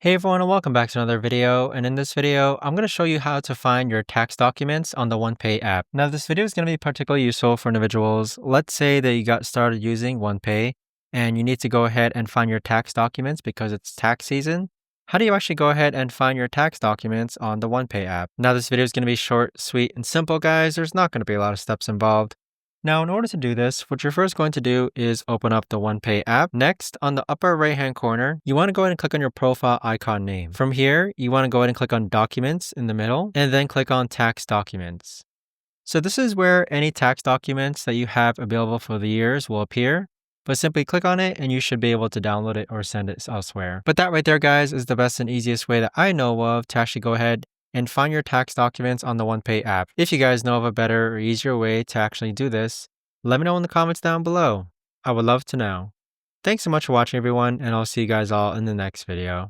Hey everyone, and welcome back to another video. And in this video, I'm going to show you how to find your tax documents on the OnePay app. Now, this video is going to be particularly useful for individuals. Let's say that you got started using OnePay and you need to go ahead and find your tax documents because it's tax season. How do you actually go ahead and find your tax documents on the OnePay app? Now, this video is going to be short, sweet, and simple, guys. There's not going to be a lot of steps involved. Now, in order to do this, what you're first going to do is open up the OnePay app. Next, on the upper right-hand corner, you want to go ahead and click on your profile icon name. From here, you want to go ahead and click on Documents in the middle, and then click on Tax Documents. So this is where any tax documents that you have available for the years will appear. But simply click on it and you should be able to download it or send it elsewhere. But that right there, guys, is the best and easiest way that I know of to actually go ahead and find your tax documents on the OnePay app. If you guys know of a better or easier way to actually do this, let me know in the comments down below. I would love to know. Thanks so much for watching, everyone, and I'll see you guys all in the next video.